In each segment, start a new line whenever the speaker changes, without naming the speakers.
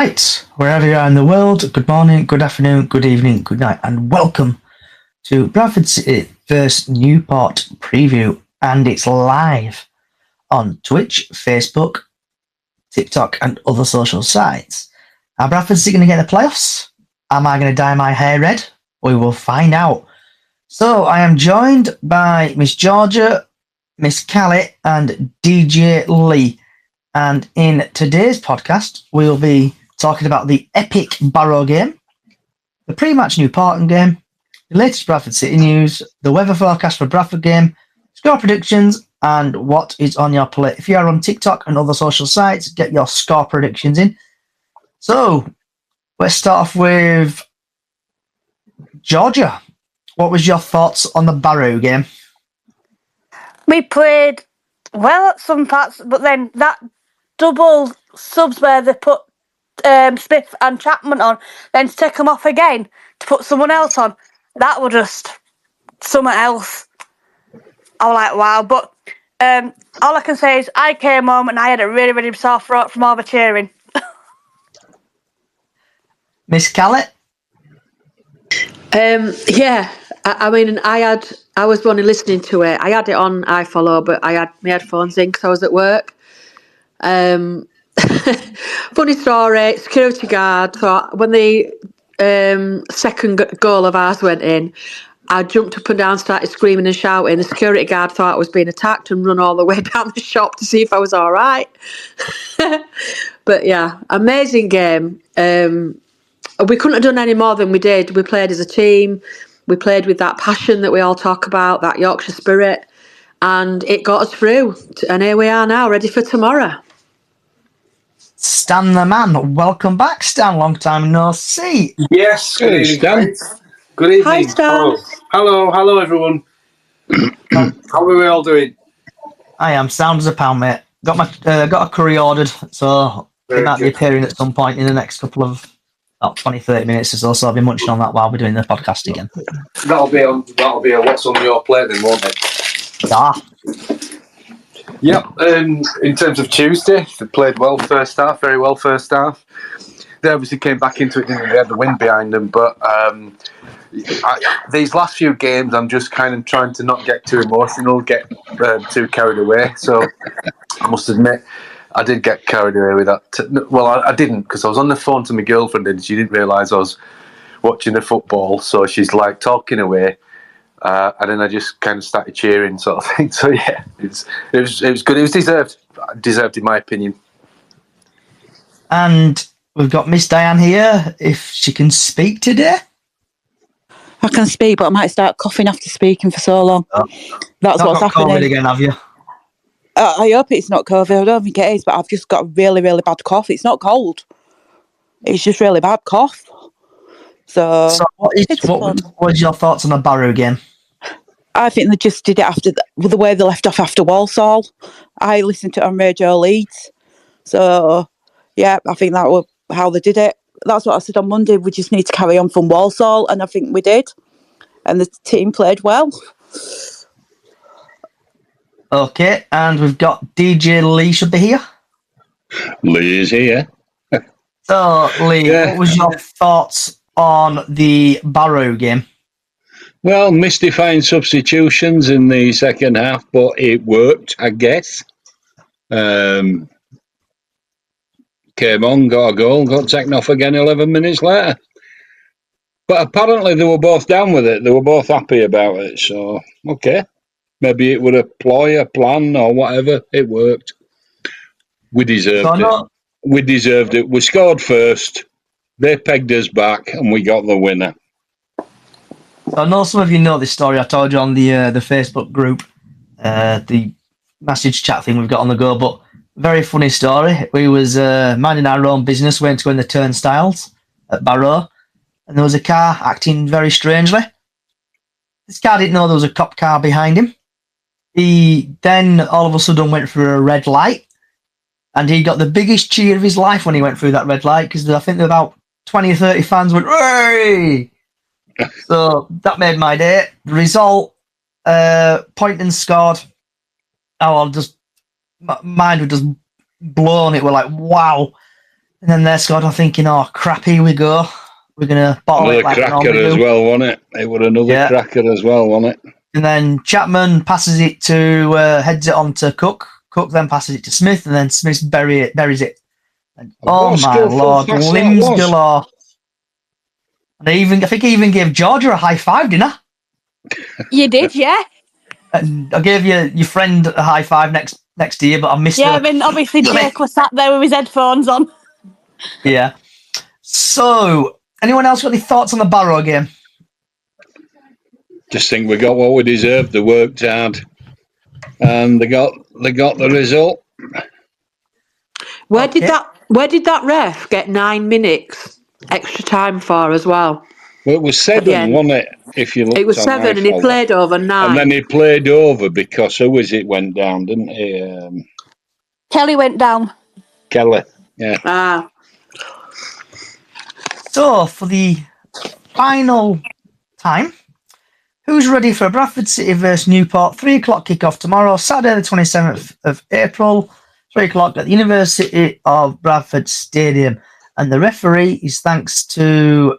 Right, wherever you are in the world, good morning, good afternoon, good evening, good night, and welcome to Bradford City vs Newport preview. And it's live on Twitch, Facebook, TikTok, and other social sites. Are Bradford City going to get the playoffs? Am I going to dye my hair red? We will find out. So I am joined by Miss Georgia, Miss Callie, and DJ Lee. And in today's podcast, we'll be talking about the epic Barrow game, the pre-match Newport game, the latest Bradford City news, the weather forecast for Bradford game, score predictions, and what is on your plate. If you are on TikTok and other social sites, get your score predictions in. So let's start off with Georgia. What was your thoughts on the Barrow game?
We played well at some parts, but then that double subs where they put Smith and Chapman on, then to take them off again to put someone else on, that was just something else. I was like, wow. But all I can say is I came home and I had a really, really sore throat from all the cheering.
Miss Callie?
Yeah, I mean, I was only listening to it. I had it on iFollow, but I had my headphones in because I was at work. Funny story, security guard. So when the second goal of ours went in, I jumped up and down, started screaming and shouting. The security guard thought I was being attacked and run all the way down the shop to see if I was all right. But yeah, amazing game. We couldn't have done any more than we did. We played as a team. We played with that passion that we all talk about, that Yorkshire spirit, and it got us through. And here we are now, ready for tomorrow.
Stan the man, welcome back, Stan. Long time no see.
Yes, good evening,
Stan.
Good evening.
Hi, Stan.
Hello, everyone. How are we all doing?
I am sound as a pound, mate. Got a curry ordered, so it might be appearing at some point in the next couple of 20-30 minutes or so. So I'll be munching on that while we're doing the podcast again.
That'll be a what's on your plate then, won't it?
Yeah.
Yep. In terms of Tuesday, they played well first half, very well first half. They obviously came back into it, didn't they? They had the win behind them, but these last few games, I'm just kind of trying to not get too emotional, get too carried away. So I must admit, I did get carried away with that. Well, I didn't, because I was on the phone to my girlfriend and she didn't realise I was watching the football. So she's like talking away. And then I just kind of started cheering, sort of thing. So yeah, it was good. It was deserved in my opinion.
And we've got Miss Diane here, if she can speak today.
I can speak, but I might start coughing after speaking for so long. That's what's happening.
COVID again, have you?
I hope it's not COVID. I don't think it is, but I've just got a really, really bad cough. It's not cold. It's just really bad cough. So
what was your thoughts on the Barrow game?
I think they just did it after the way they left off after Walsall. I listened to it on Radio Leeds. So, yeah, I think that was how they did it. That's what I said on Monday. We just need to carry on from Walsall, and I think we did. And the team played well.
Okay, and we've got DJ Lee should be here.
Lee is here.
So, Lee, What was your thoughts on the Barrow game?
Well, mystifying substitutions in the second half, but it worked, I guess. Came on, got a goal, got taken off again 11 minutes later. But apparently they were both down with it. They were both happy about it. So, okay. Maybe it was a ploy, a plan, or whatever. It worked. We deserved it. We deserved it. We scored first. They pegged us back, and we got the winner.
So I know some of you know this story. I told you on the Facebook group, the message chat thing we've got on the go, but very funny story. We was minding our own business, went to go in the turnstiles at Barrow, and there was a car acting very strangely. This car didn't know there was a cop car behind him. He then all of a sudden went through a red light, and he got the biggest cheer of his life when he went through that red light, because I think there were about 20 or 30 fans went, "Hooray!" So that made my day. The result, Poynton scored. Mind was just blown. It was like, wow. And then their squad are thinking, oh, crap, here we go. We're going to bottle
Another
it like we
cracker
normally
as
do.
well, wasn't it? It was another cracker as well, wasn't it?
And then Chapman passes it to, heads it on to Cook. Cook then passes it to Smith, and then Smith buries it. And, oh,
What a
my
skillful
Lord,
pass that
limbs
was.
galore. And I think I even gave Georgia a high five, didn't I?
You did, yeah.
And I gave your friend a high five next to you, but I missed
Yeah,
her.
I mean, obviously Jake was sat there with his headphones on.
Yeah. So, anyone else got any thoughts on the Barrow game?
Just think we got what we deserved. They worked hard, and they got the result.
Where did that ref get 9 minutes extra time for as well?
Well, it was
At the
7,
end.
wasn't it? If you looked
It was
on
7 and he
iFollow.
played over 9.
And then he played over because who was it went down, didn't he?
Kelly went down.
Kelly. Yeah.
Ah.
So, for the final time, who's ready for Bradford City versus Newport? 3 o'clock kickoff tomorrow, Saturday the 27th of April, 3 o'clock at the University of Bradford Stadium. And the referee is, thanks to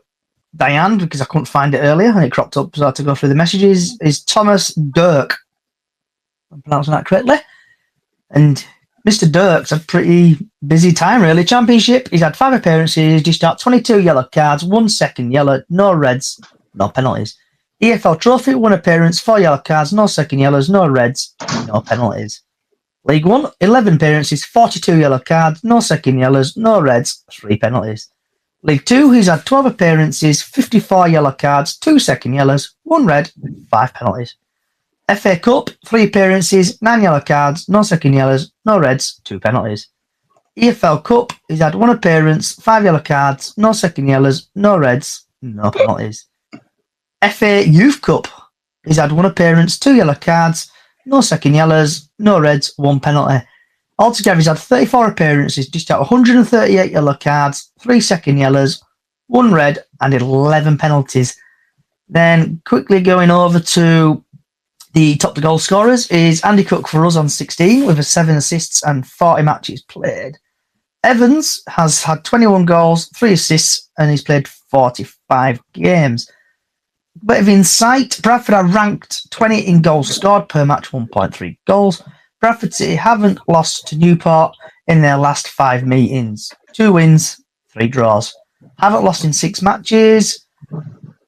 Diane, because I couldn't find it earlier and it cropped up, so I had to go through the messages, is Thomas Dirk. I'm pronouncing that correctly. And Mr. Dirk's a pretty busy time, really. Championship, he's had 5 appearances, dished out 22 yellow cards, 1 second yellow, no reds, no penalties. EFL Trophy, 1 appearance, 4 yellow cards, no second yellows, no reds, no penalties. League 1, 11 appearances, 42 yellow cards, no second yellows, no reds, 3 penalties. League 2, he's had 12 appearances, 54 yellow cards, 2 second yellows, 1 red, 5 penalties. FA Cup, 3 appearances, 9 yellow cards, no second yellows, no reds, 2 penalties. EFL Cup, he's had 1 appearance, 5 yellow cards, no second yellows, no reds, no penalties. FA Youth Cup, he's had 1 appearance, 2 yellow cards, no second yellows, no reds, 1 penalty. Altogether, he's had 34 appearances, dished out 138 yellow cards, 3 second yellows, 1 red, and 11 penalties. Then, quickly going over to the top goal scorers, is Andy Cook for us on 16 with 7 assists and 40 matches played. Evans has had 21 goals, 3 assists, and he's played 45 games. Bit of insight, Bradford are ranked 20 in goals scored per match, 1.3 goals. Bradford City haven't lost to Newport in their last 5 meetings. 2 wins, 3 draws. Haven't lost in 6 matches.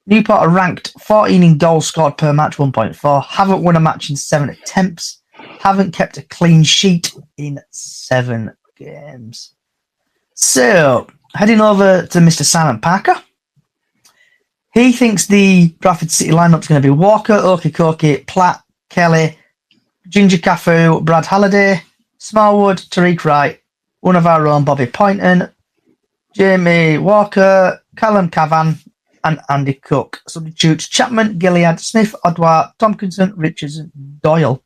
Newport are ranked 14 in goals scored per match, 1.4. Haven't won a match in 7 attempts. Haven't kept a clean sheet in 7 games. So, heading over to Mr. Simon Parker. He thinks the Bradford City lineup's going to be Walker, Okikoki, Platt, Kelly, Ginger Cafu, Brad Halliday, Smallwood, Tariq Wright, one of our own, Bobby Poynton, Jamie Walker, Callum Cavan, and Andy Cook. Substitutes Chapman, Gilead, Smith, Odwar, Tompkinson, Richards, and Doyle.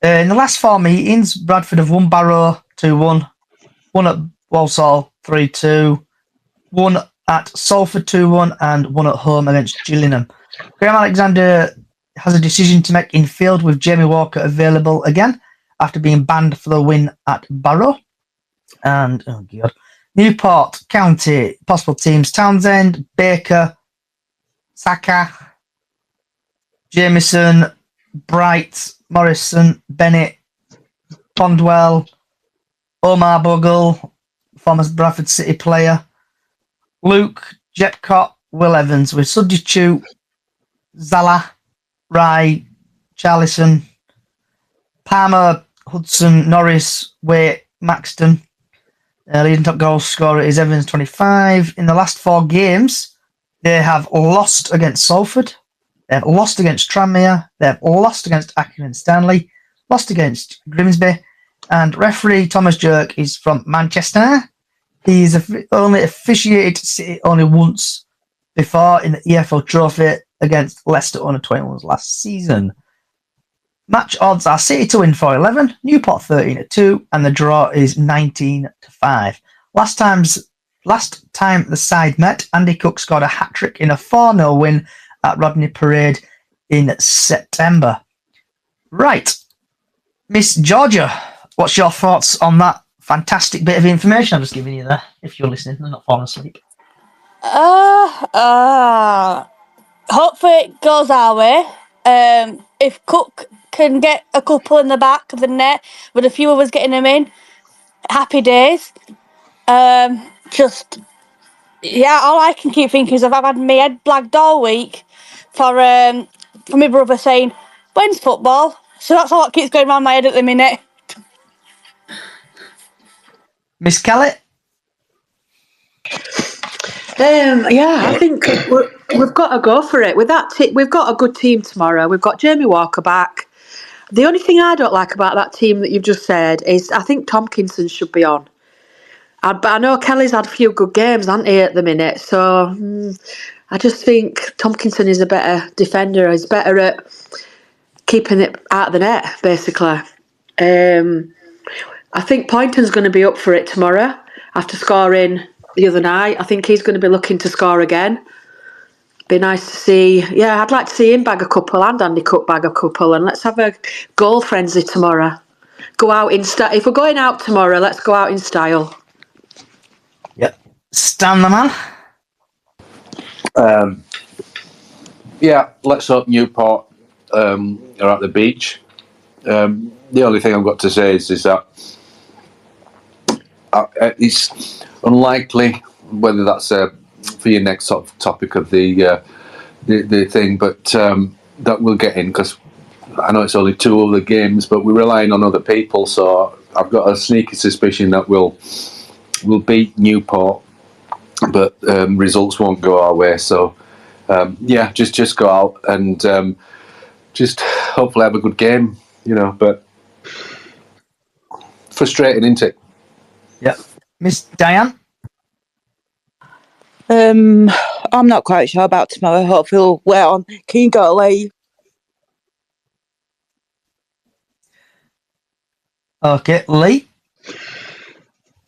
In the last 4 meetings, Bradford have won Barrow 2-1, won at Walsall 3-2, won at Salford 2-1, and won at home against Gillingham. Graham Alexander has a decision to make in field with Jamie Walker available again after being banned for the win at Barrow. And, oh God, Newport County, possible teams: Townsend, Baker, Saka, Jamieson, Bright, Morrison, Bennett, Pondwell, Omar Bogle, former Bradford City player, Luke, Jepcott, Will Evans, with substitute Zala, Rye, Charlison, Palmer, Hudson, Norris, Waite, Maxton. Leading top goal scorer is Evans, 25. In the last 4 games, they have lost against Salford, they have lost against Tranmere, they have lost against Accrington Stanley, lost against Grimsby, and referee Thomas Jerk is from Manchester. He's only officiated City only once before in the EFL Trophy against Leicester under 21s last season. Match odds are City to win 4-11, Newport 13-2, and the draw is 19-5. Last time the side met, Andy Cook scored a hat-trick in a 4-0 win at Rodney Parade in September. Right, Miss Georgia, what's your thoughts on that fantastic bit of information I've just given you there, if you're listening and not falling asleep.
Hopefully it goes our way. If Cook can get a couple in the back of the net with a few of us getting them in, happy days. All I can keep thinking is I've had my head blagged all week for my brother saying, when's football? So that's all that keeps going around my head at the minute.
Miss Kelly?
I think we've got to go for it. With that, we've got a good team tomorrow. We've got Jamie Walker back. The only thing I don't like about that team that you've just said is I think Tompkinson should be on. But I know Kelly's had a few good games, hasn't he, at the minute? So I just think Tompkinson is a better defender. He's better at keeping it out of the net, basically. I think Poynton's going to be up for it tomorrow after scoring the other night. I think he's going to be looking to score again. Be nice to see. Yeah, I'd like to see him bag a couple and Andy Cook bag a couple, and let's have a goal frenzy tomorrow. Go out in style. If we're going out tomorrow, let's go out in style.
Yep. Stan the man?
Let's hope Newport are at the beach. The only thing I've got to say is that it's unlikely, whether that's for your next topic of the thing, but that we'll get in, because I know it's only 2 other games, but we're relying on other people. So I've got a sneaky suspicion that we'll beat Newport, but results won't go our way. So just go out and just hopefully have a good game, But frustrating, isn't it?
Yep. Miss Diane?
I'm not quite sure about tomorrow. Hopefully we'll wait on. Can you go, Lee?
Okay, Lee?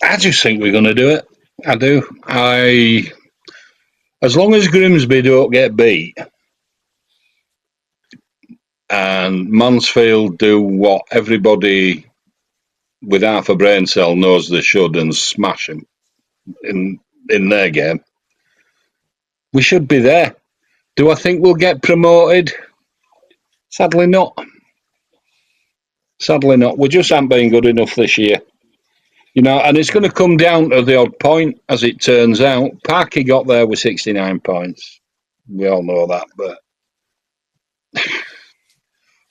I just think we're going to do it. I do. As long as Grimsby don't get beat and Mansfield do what everybody with half a brain cell knows they should and smash them in their game, we should be there. Do I think we'll get promoted? Sadly not. Sadly not. We just haven't been good enough this year. And it's going to come down to the odd point, as it turns out. Parky got there with 69 points. We all know that, but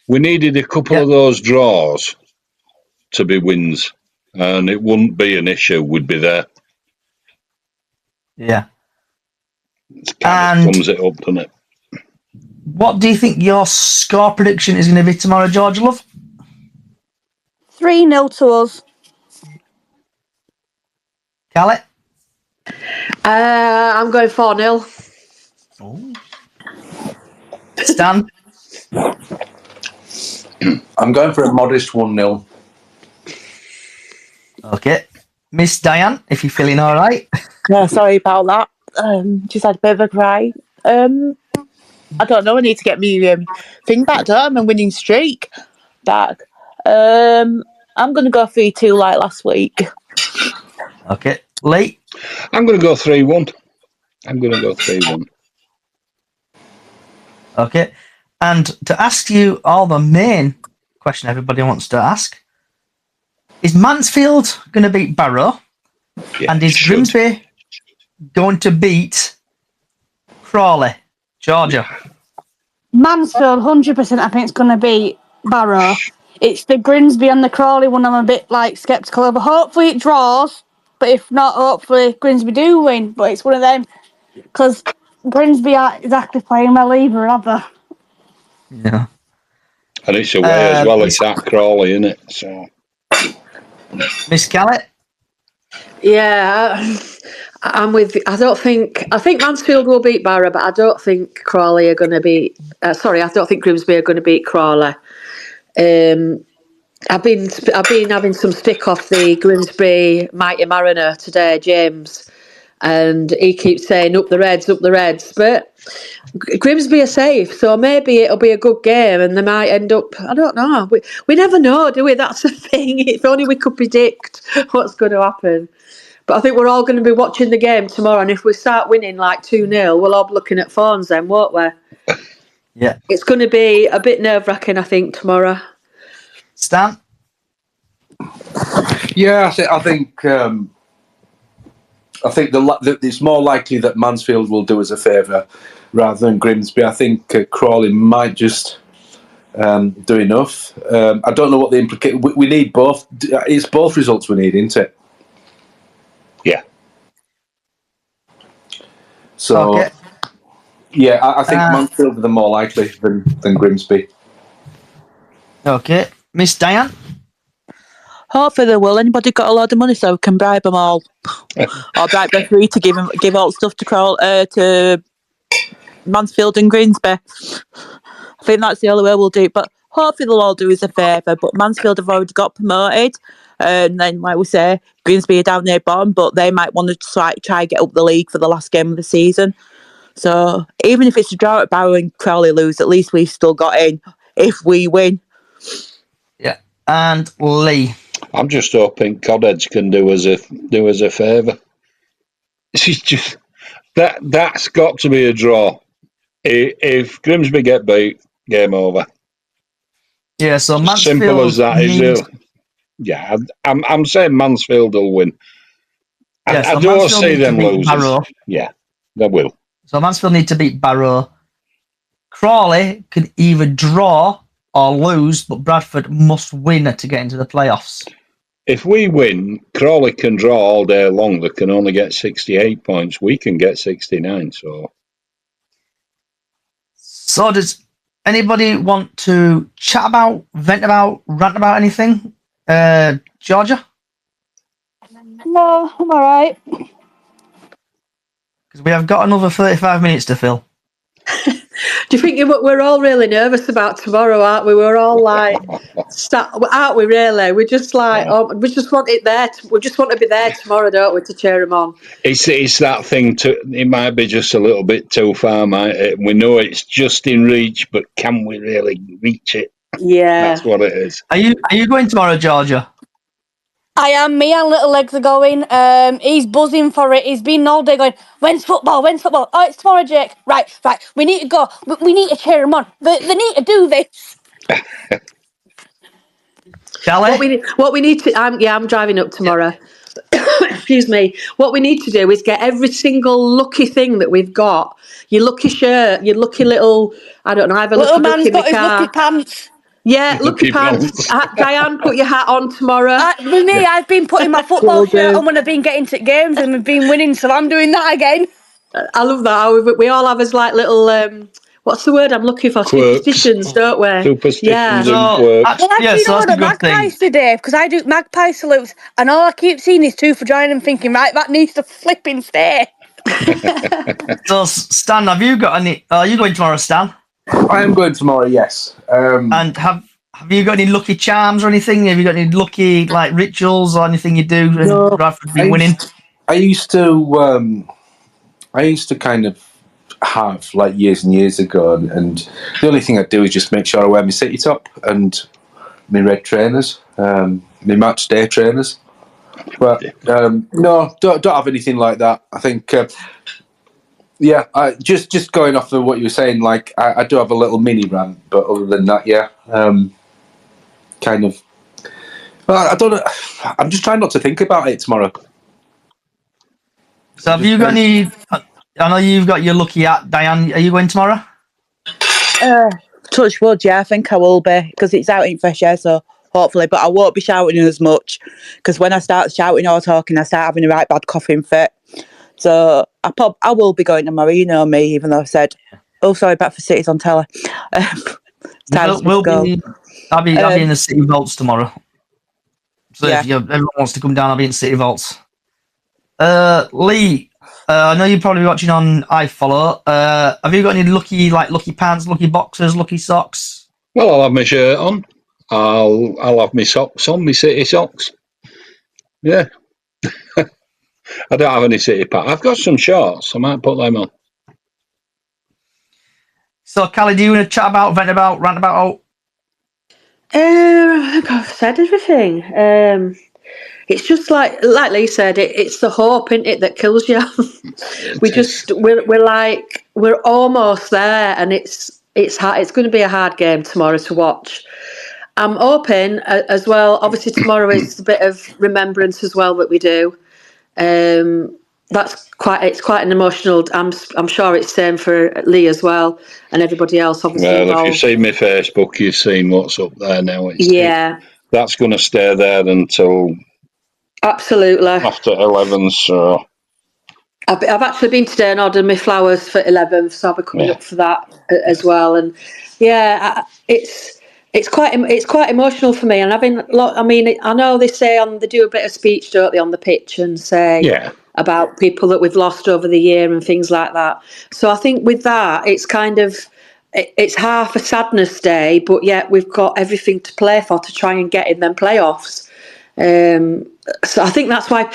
we needed a couple of those draws to be wins, and it wouldn't be an issue. We'd be there.
Yeah.
It kind of sums it up, doesn't it?
What do you think your score prediction is going to be tomorrow, George Love?
3-0 to us.
Callie?
I'm going 4-0.
Oh. Stan?
I'm going for a modest 1-0.
Okay. Miss Diane, if you're feeling all right.
Yeah, sorry about that. Just had a bit of a cry. I don't know. I need to get me thing back down. My winning streak back. I'm going to go 3-2 like last week.
Okay. Lee?
I'm going to go 3-1. I'm going to go 3-1.
Okay. And to ask you all the main question everybody wants to ask, is Mansfield going to beat Barrow?
Yeah,
and is Grimsby going to beat Crawley? Georgia?
Mansfield, 100%, I think it's going to beat Barrow. It's the Grimsby and the Crawley one I'm a bit sceptical over. Hopefully it draws, but if not, hopefully Grimsby do win. But it's one of them, because Grimsby aren't exactly playing well either, have they?
Yeah.
And it's away as well. It's at Crawley, isn't it? So,
Miss Kelly?
Yeah, I'm with. I think Mansfield will beat Barrow, but I don't think Crawley are going to beat. I don't think Grimsby are going to beat Crawley. I've been having some stick off the Grimsby Mighty Mariner today, James, and he keeps saying up the Reds, but Grimsby are safe, so maybe it'll be a good game, and they might end up. I don't know. We never know, do we? That's the thing. If only we could predict what's going to happen. But I think we're all going to be watching the game tomorrow, and if we start winning like 2-0, we'll all be looking at phones then, won't we?
Yeah.
It's going to be a bit nerve-wracking, I think, tomorrow.
Stan?
Yeah, I think it's more likely that Mansfield will do us a favour rather than Grimsby. I think Crawley might just do enough. I don't know what the implication. We need both. It's both results we need, isn't it?
Yeah.
So,
Okay.
yeah, I think Mansfield are the more likely than Grimsby.
Okay. Miss Diane?
Hopefully they will. Anybody got a lot of money so we can bribe them all? Or bribe them free to give all stuff to Mansfield and Grimsby. I think that's the only way we'll do it. But hopefully they'll all do us a favour. But Mansfield have already got promoted. And then, like we say, Grimsby are down there bottom, but they might want to try and get up the league for the last game of the season. So even if it's a draw at Barrow and Crawley lose, at least we've still got in if we win.
Yeah. And Lee?
I'm just hoping Codheads can do us a favour. It's just that's got to be a draw. If Grimsby get beat, game over.
Yeah, so Mansfield.
Simple as that. Is yeah, I'm saying Mansfield will win.
Yeah, so
I don't
Mansfield
see
need to
them
beat
losing.
Barrow.
Yeah, they will.
So Mansfield need to beat Barrow. Crawley can either draw or lose, but Bradford must win to get into the playoffs.
If we win, Crawley can draw all day long. They can only get 68 points. We can get 69.
So does anybody want to chat about, vent about, rant about anything? Georgia?
No, I'm all right.
Because we have got another 35 minutes to fill.
Do you think we're all really nervous about tomorrow, aren't we? We're all like, aren't we really? We're just like, we just want it there. We just want to be there tomorrow, don't we, to cheer them on?
It's that thing. It might be just a little bit too far. We know it's just in reach, but can we really reach it?
Yeah,
that's what it is.
Are you going tomorrow, Georgia?
I am. Me and little legs are going. He's buzzing for it. He's been all day going, when's football? When's football? Oh, it's tomorrow, Jake. Right. We need to go. We need to cheer him on. They need to do this.
Charlie?
What we need to... I'm driving up tomorrow. Yeah. Excuse me. What we need to do is get every single lucky thing that we've got. Your lucky shirt, your lucky little... I don't know, I have a
little
lucky
man's got his lucky pants.
Yeah, lucky pants. Diane, put your hat on tomorrow.
With me, I've been putting my football shirt on when I've been getting to games and we've been winning, so I'm doing that again.
I love that. We all have as like little, what's the word I'm looking for?
Quirks.
Superstitions, don't we?
Superstitions
So,
and quirks.
Well, I've been on the magpies today because I do magpie salutes, and all I keep seeing is two for joining and thinking, right, that needs to flipping stay.
So, Stan, have you got any? Are you going tomorrow, Stan?
I am going tomorrow, yes.
And have you got any lucky charms or anything? Have you got any lucky rituals or anything you do?
No,
Bradford been winning.
I used to kind of have years and years ago, and the only thing I do is just make sure I wear my city top and my red trainers, my match day trainers. But no, don't have anything like that. I think. Yeah, just going off of what you were saying, I do have a little mini rant, but other than that, yeah, kind of. Well, I don't know. I'm just trying not to think about it tomorrow.
So, have you got any? I know you've got your lucky hat, Diane. Are you going tomorrow?
Touch wood, yeah, I think I will be because it's out in fresh air, so hopefully. But I won't be shouting as much because when I start shouting or talking, I start having a right bad coughing fit. So I will be going tomorrow. You know me, even though I said, "Oh, sorry, Bradford City's on telly."
I'll be in the City Vaults tomorrow. So if everyone wants to come down, I'll be in City Vaults. Lee, I know you're probably watching on iFollow. Have you got any lucky pants, lucky boxers, lucky socks?
Well, I'll have my shirt on. I'll have my socks on, my City socks. Yeah. I don't have any City Pack. I've got some shorts. I might put them on.
So, Callie, do you want to chat about, vent about, rant about?
I think I've said everything. It's just like Lee said, it's the hope, isn't it, that kills you. We're almost there, and it's hard. It's going to be a hard game tomorrow to watch. I'm hoping as well. Obviously, tomorrow is a bit of remembrance as well that we do. It's quite an emotional. I'm sure it's same for Lee as well, and everybody else obviously
Well,
involved.
if you've seen my Facebook, you've seen what's up there now. That's going to stay there until
absolutely
after 11. So
I've actually been today and ordered my flowers for 11th, so I'll be coming up for that as well. And it's quite emotional for me. And I know they say they do a bit of speech, don't they, on the pitch and say about people that we've lost over the year and things like that. So I think with that, it's kind of it's half a sadness day, but yet we've got everything to play for to try and get in them playoffs. So I think that's why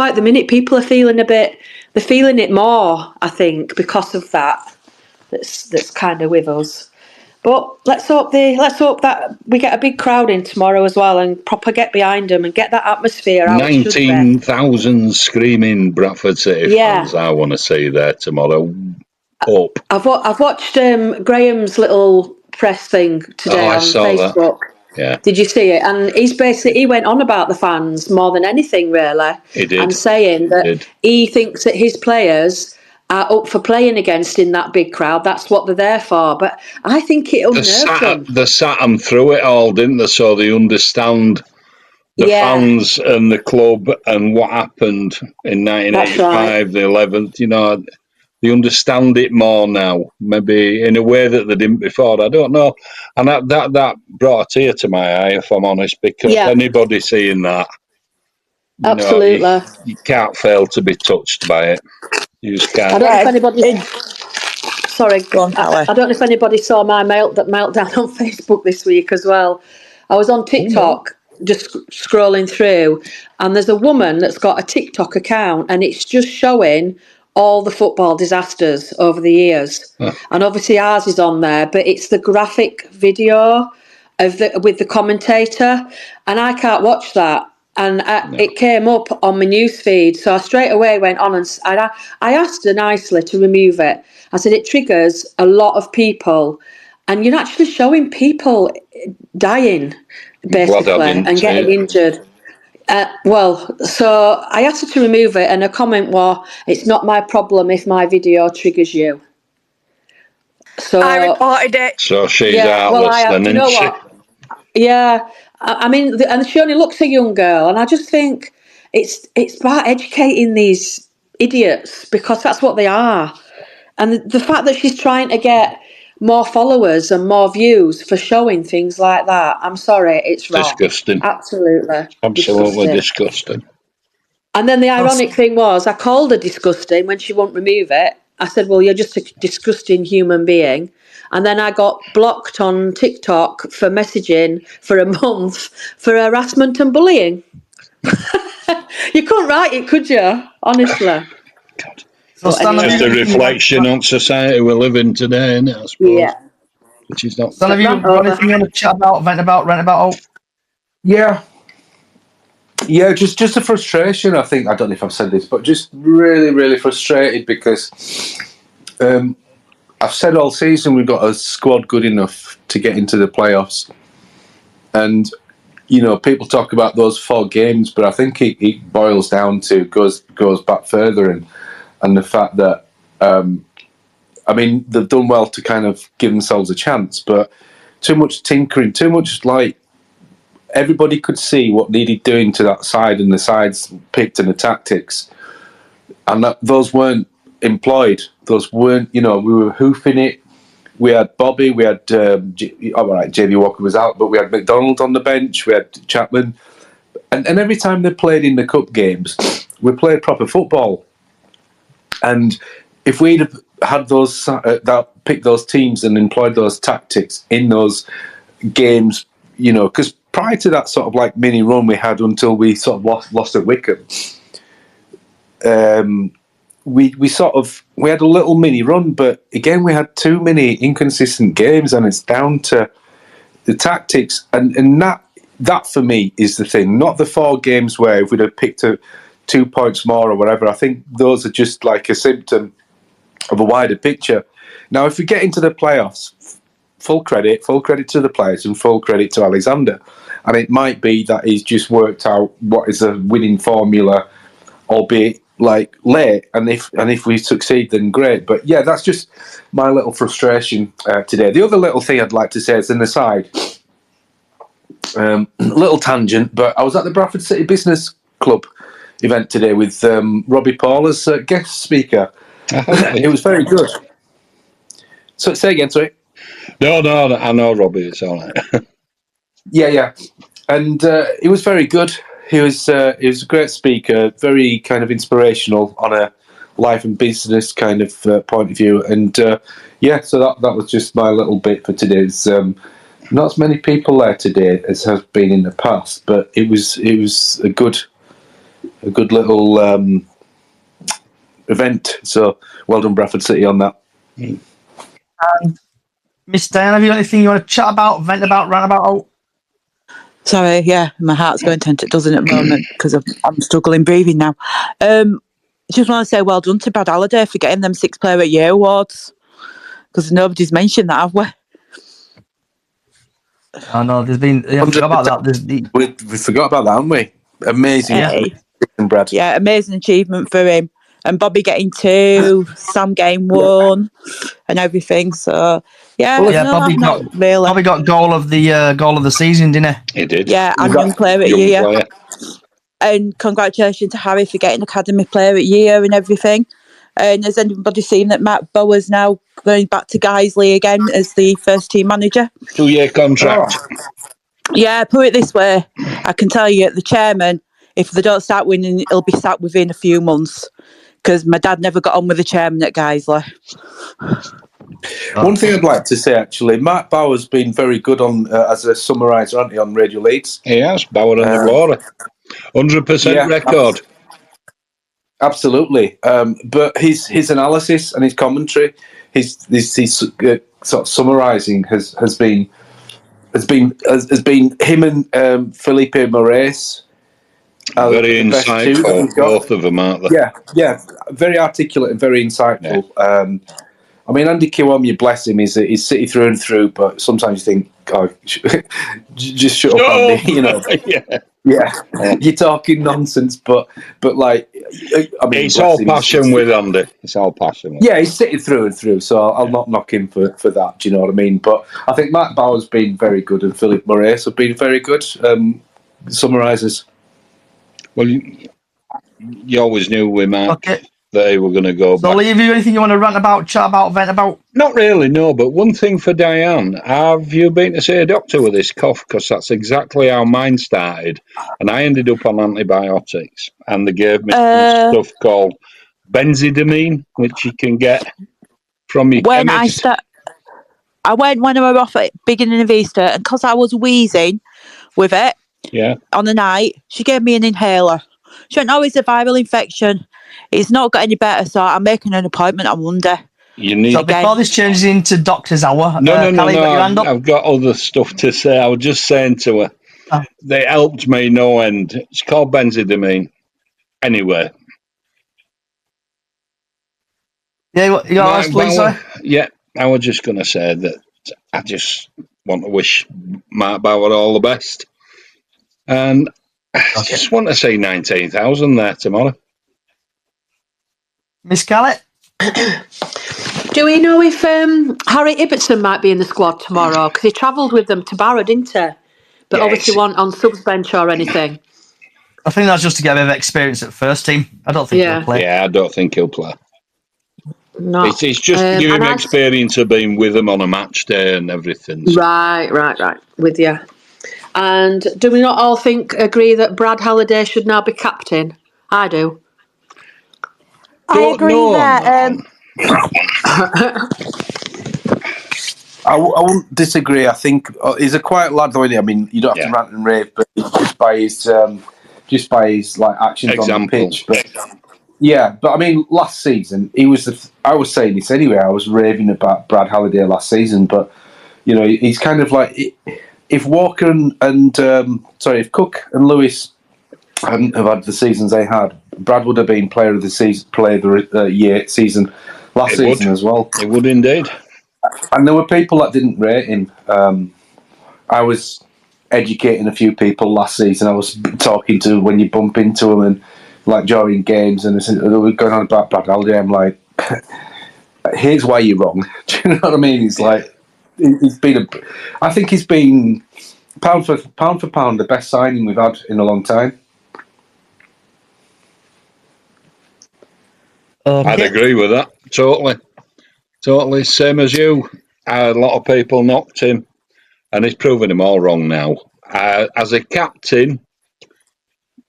at the minute people are feeling they're feeling it more, I think, because of that's kind of with us. But let's hope that we get a big crowd in tomorrow as well and proper get behind them and get that atmosphere out.
19,000 screaming Bradford City fans I want to see there tomorrow. Up.
I've watched Graham's little press thing today on Facebook.
That. Yeah.
Did you see it? And he went on about the fans more than anything, really.
He did.
And saying that he thinks that his players are up for playing against in that big crowd. That's what they're there for. But I think it unnerves them.
They sat them through it all, didn't they? So they understand the fans and the club and what happened in 1985, the 11th, they understand it more now, maybe in a way that they didn't before. I don't know. And that brought a tear to my eye, if I'm honest, because anybody seeing that,
absolutely,
you can't fail to be touched by it. You just can't.
I don't know if anybody. Sorry, go on, I don't know if anybody saw my meltdown on Facebook this week as well. I was on TikTok just scrolling through, and there's a woman that's got a TikTok account, and it's just showing all the football disasters over the years. And obviously ours is on there, but it's the graphic video with the commentator, and I can't watch that. And it came up on my news feed, so I straight away went on and I asked her nicely to remove it. I said it triggers a lot of people, and you're actually showing people dying, basically, and getting injured. So I asked her to remove it, and her comment was, "It's not my problem if my video triggers you." So
I reported it.
So she's heartless then, isn't she?
Yeah, I mean, and she only looks a young girl, and I just think it's about educating these idiots, because that's what they are. And the fact that she's trying to get more followers and more views for showing things like that, I'm sorry, it's wrong.
Disgusting.
Absolutely
disgusting.
And then the ironic thing was, I called her disgusting when she won't remove it. I said, well, you're just a disgusting human being. And then I got blocked on TikTok for messaging for a month for harassment and bullying. You couldn't write it, could you? Honestly.
God. Just a reflection on society we live in today, isn't it, I suppose?
Yeah.
Which is not...
Son, have you got anything you want to chat about, vent about, rant about?
Yeah, just a frustration, I think. I don't know if I've said this, but just really, really frustrated because I've said all season we've got a squad good enough to get into the playoffs. And, people talk about those 4 games, but I think it boils down to, goes back further, and the fact that, they've done well to kind of give themselves a chance, but too much tinkering, too much everybody could see what needed doing to that side, and the sides picked and the tactics, and those weren't employed. Those weren't, we were hoofing it. We had Bobby, we had JB Walker was out, but we had McDonald on the bench, we had Chapman, and every time they played in the cup games, we played proper football. And if we'd have had those picked those teams and employed those tactics in those games, because prior to that sort of like mini run we had until we sort of lost at Wickham, we had a little mini run, but again we had too many inconsistent games, and it's down to the tactics, and that for me is the thing. Not the 4 games where if we'd have picked 2 points more or whatever. I think those are just like a symptom of a wider picture. Now, if we get into the playoffs, full credit to the players and full credit to Alexander. And it might be that he's just worked out what is a winning formula, albeit like late. And if we succeed, then great. But yeah, that's just my little frustration today. The other little thing I'd like to say is an aside, little tangent, but I was at the Bradford City Business Club event today with Robbie Paul as guest speaker. It was very good. So say again, sorry.
No, I know Robbie. It's all right.
Yeah, and he was very good. He was a great speaker, very kind of inspirational on a life and business kind of point of view. And so that was just my little bit for today. Not as many people there today as has been in the past, but it was a good little event. So well done, Bradford City, on that.
Miss Diane, have you got anything you want to chat about, vent about, rant about?
Sorry, yeah, my heart's going to dozen at the moment because I'm struggling breathing now. Just want to say well done to Brad Halliday for getting them 6 Player of the Year awards, because nobody's mentioned that, have we?
I know there's been. I forgot about that.
We forgot about that, haven't we? Amazing, Brad.
Yeah, amazing achievement for him. And Bobby getting 2, Sam getting 1, and everything. So
Bobby got goal of the season, didn't he?
He did.
Yeah, and Young Player of the Year. And congratulations to Harry for getting Academy Player of the Year and everything. And has anybody seen that Matt Bower's now going back to Guiseley again as the first team manager?
2-year contract.
Yeah, put it this way. I can tell you, the chairman, if they don't start winning, he'll be sacked within a few months. Because my dad never got on with the chairman at Guiseley.
One thing I'd like to say, actually, Mark Bauer's been very good on as a summariser, hasn't he, on Radio Leeds?
He has, Bauer and the Glory. 100% record.
Absolutely. But his analysis and his commentary, his sort of summarising has been him and Felipe Moraes.
Very insightful, both of them, aren't they?
Yeah, very articulate and very insightful. Yeah. I mean, Andy Kiwami, bless him, he's City through and through, but sometimes you think, oh, just shut up, Andy, you know. Yeah, you're talking nonsense, but like, I mean,
it's all passion with Andy. It's all passion.
Yeah, he's City through and through, so I'll not knock him for that. Do you know what I mean? But I think Matt Bauer's been very good, and Philip Moraes have been very good summarisers.
Well, you always knew with Matt that they were going to go back.
So, Lee, have you anything you want to rant about, chat about, vent about?
Not really, no. But one thing for Diane, have you been to see a doctor with this cough? Because that's exactly how mine started. And I ended up on antibiotics. And they gave me some stuff called benzidamine, which you can get from your chemist.
I went when I was off at beginning of Easter, and because I was wheezing with it, on the night, she gave me an inhaler. She went, it's a viral infection. It's not got any better, so I'm making an appointment on Monday.
Before this changes into doctor's hour,
no, I've got other stuff to say. I was just saying to her, they helped me no end. It's called benzidamine. Anyway.
Yeah, you got please, sir?
Yeah, I was just going to say that I just want to wish Mark Bauer all the best. And I just want to say 19,000 there tomorrow.
Miss Callett?
Do we know if Harry Ibbotson might be in the squad tomorrow? Because he travelled with them to Barrow, didn't he? But obviously wasn't on subs bench or anything.
I think that's just to get a bit of experience at first team. I don't think he'll play.
Yeah, I don't think he'll play.
No.
It's just to give him experience of being with them on a match day and everything. So.
Right. With you. And do we not all agree that Brad Halliday should now be captain? I do.
I agree there.
I wouldn't disagree. I think he's a quiet lad, though, isn't he? I mean, you don't have to rant and rave, but just by his like actions on the pitch. But Yeah, but I mean, last season he was. I was saying this anyway. I was raving about Brad Halliday last season, but you know, he's kind of like if Walker and if Cook and Lewis hadn't have had the seasons they had, Brad would have been player of the season, player of the year season last season as well.
It would indeed.
And there were people that didn't rate him. I was educating a few people last season. I was talking to when you bump into them and like during games, and they were going on about Brad Halliday. I'm like, here's why you're wrong. Do you know what I mean? He's like, he's been I think he's been pound for pound the best signing we've had in a long time.
I'd agree with that. Totally. Same as you. A lot of people knocked him, and he's proven them all wrong now. As a captain,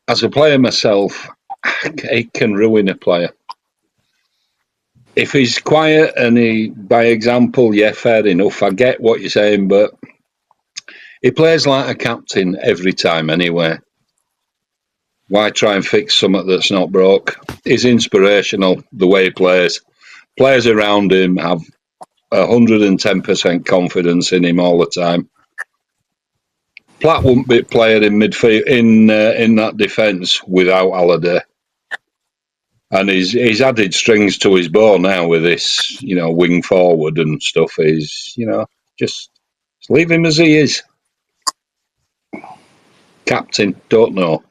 as a player myself, he can ruin a player. If he's quiet and he, by example, yeah, fair enough. I get what you're saying, but he plays like a captain every time anyway. Why try and fix something that's not broke? He's inspirational, the way he plays. Players around him have 110% confidence in him all the time. Platt wouldn't be playing in midfield in that defence without Halliday. And he's added strings to his bow now with this, wing forward and stuff. He's, just leave him as he is. Captain, don't know.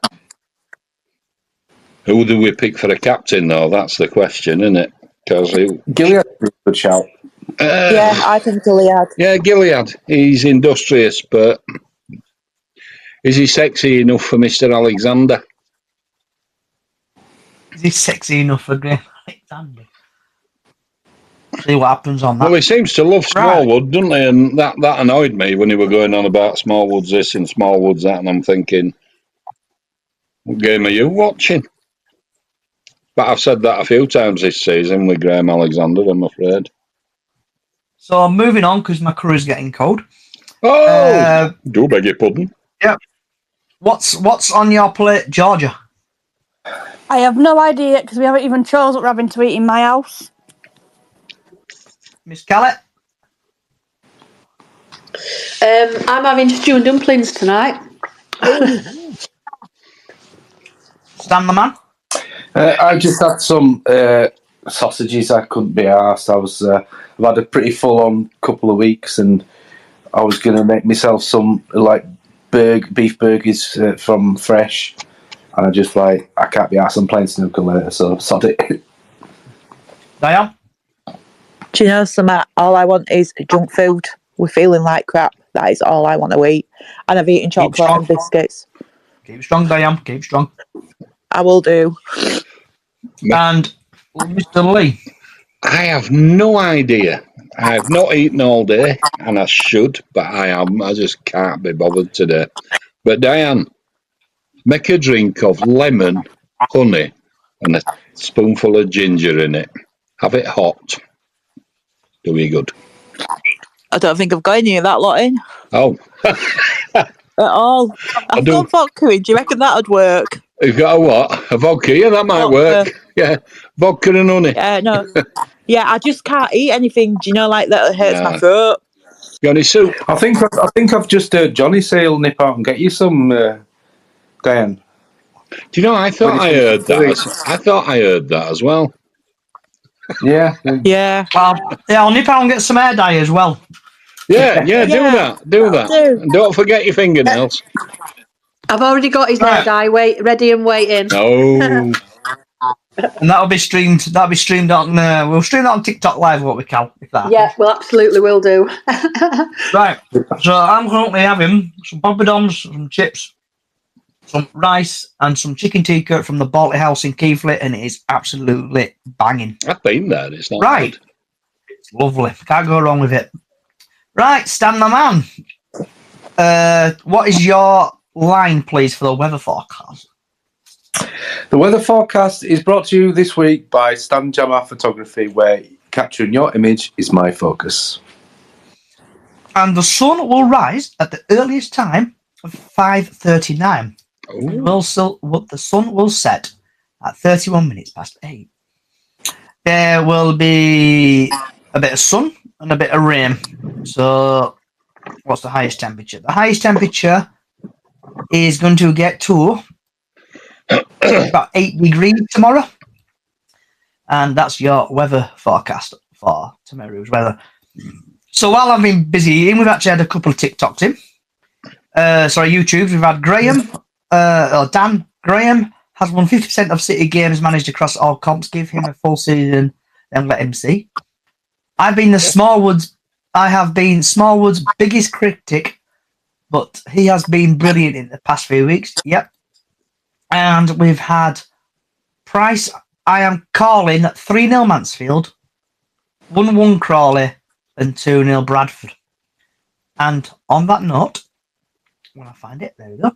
Who do we pick for a captain, though? That's the question, isn't it?
Gilead is a good shout.
Yeah, I think Gilead.
Yeah, Gilead. He's industrious, but is he sexy enough for Mr. Alexander?
Is he sexy enough for Graham Alexander? See what happens on that.
Well, he seems to love Smallwood, doesn't he? And that annoyed me when he were going on about Smallwood's this and Smallwood's that, and I'm thinking, what game are you watching? But I've said that a few times this season with Graham Alexander, I'm afraid.
So moving on, because my curry's getting cold.
Oh, do beg your pardon.
Yep. What's on your plate, Georgia?
I have no idea because we haven't even chose what we're having to eat in my house.
Miss Callett?
I'm having stew and dumplings tonight.
Stan the man?
I just had some sausages. I couldn't be arsed. I've had a pretty full-on couple of weeks, and I was going to make myself some beef burgers from Fresh, and I just I can't be arsed. I'm playing snooker later, so sod it.
Diane?
Do you know something? All I want is junk food. We're feeling like crap. That is all I want to eat. And I've eaten chocolate and biscuits.
Keep strong, Diane. Keep strong.
I will do.
And Mr. Lee?
I have no idea. I have not eaten all day, and I should, but I just can't be bothered today. But Diane, make a drink of lemon, honey, and a spoonful of ginger in it. Have it hot. Do you good.
I don't think I've got any of that lot in.
Oh.
At all. I've got vodka in. Do you reckon that would work?
You've got a what? A vodka? Yeah, that might work. Yeah, vodka and honey.
Yeah, no. Yeah, I just can't eat anything, do you know, that hurts my throat.
Got any soup?
I think I've just heard Johnny say he'll nip out and get you some, Diane.
Do you know, I thought I heard that as well.
Yeah.
Yeah.
Well, I'll nip out and get some hair dye as well.
Yeah, do that. And don't forget your fingernails.
I've already got his hair dye ready and waiting.
No.
And that'll be streamed on, we'll stream that on TikTok Live, what we can.
Yeah, we'll absolutely will do.
Right, so I'm currently having some poppadoms, some chips, some rice, and some chicken tikka from the Balti House in Keighley, and it is absolutely banging.
I've been there, it's not
right.
Bad.
It's lovely, can't go wrong with it. Right, Stan the man. What is your line, please, for the weather forecast?
The weather forecast is brought to you this week by Stan Jammer Photography, where capturing your image is my focus.
And the sun will rise at the earliest time of 5:39. The sun will set at 31 minutes past 8. There will be a bit of sun and a bit of rain. So, what's the highest temperature? The highest temperature is going to get to about 8 degrees tomorrow. And that's your weather forecast for tomorrow's weather. So while I've been busy eating, we've actually had a couple of TikToks in. YouTubes. We've had Dan Graham has won 50% of City games managed across all comps. Give him a full season, then let him see. I have been Smallwood's biggest critic, but he has been brilliant in the past few weeks. Yep. And we've had Price. I am calling 3-0 Mansfield, 1-1 Crawley, and 2-0 Bradford. And on that note, when I find it, there we go.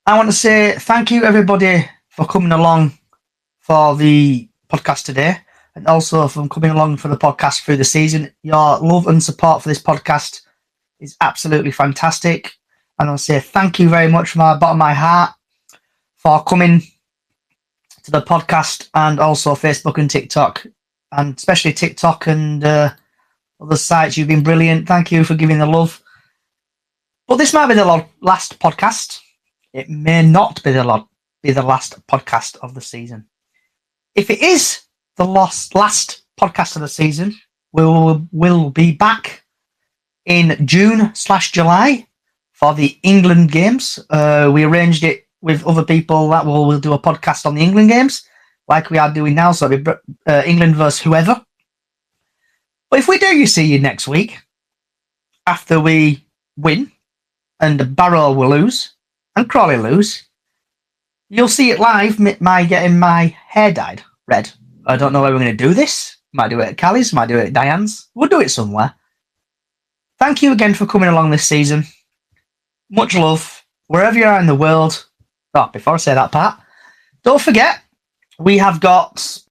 I want to say thank you, everybody, for coming along for the podcast today, and also for coming along for the podcast through the season. Your love and support for this podcast is absolutely fantastic. And I'll say thank you very much from the bottom of my heart for coming to the podcast, and also Facebook and TikTok, and especially TikTok and other sites. You've been brilliant. Thank you for giving the love. But this might be the last podcast. It may not be the last podcast of the season. If it is the last podcast of the season, we'll be back in June/July for the England games. We arranged it with other people that we'll do a podcast on the England games, like we are doing now. So it'll be England versus whoever. But if we do see you next week, after we win, and Barrow will lose, and Crawley lose, you'll see it live, my getting my hair dyed red. I don't know where we're going to do this. Might do it at Callie's, might do it at Diane's. We'll do it somewhere. Thank you again for coming along this season. Much love, wherever you are in the world. Oh, before I say that part, don't forget, we have got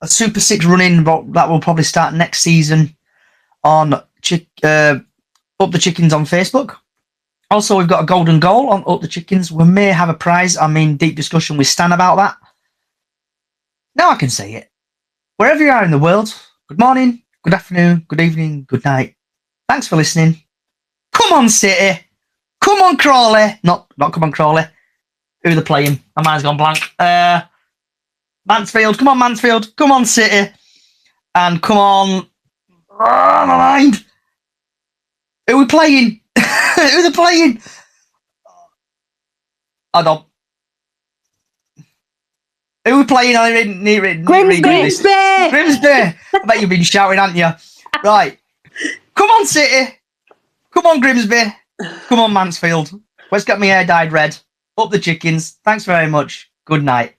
a Super 6 running that will probably start next season on Up the Chickens on Facebook. Also, we've got a golden goal on Up the Chickens. We may have a prize. I'm in deep discussion with Stan about that. Now I can say it. Wherever you are in the world, good morning, good afternoon, good evening, good night. Thanks for listening. Come on, City. Come on, Crawley. Not come on, Crawley. Who they're playing? My mind's gone blank. Mansfield. Come on, Mansfield. Come on, City. And come on. Oh, my mind. Who are we playing? Who they're playing? I don't. Who are we playing?
Grimsby.
Grimsby. I bet you've been shouting, haven't you? Right. Come on, City. Come on, Grimsby. Come on, Mansfield. Let's get my hair dyed red. Up the Chickens. Thanks very much. Good night.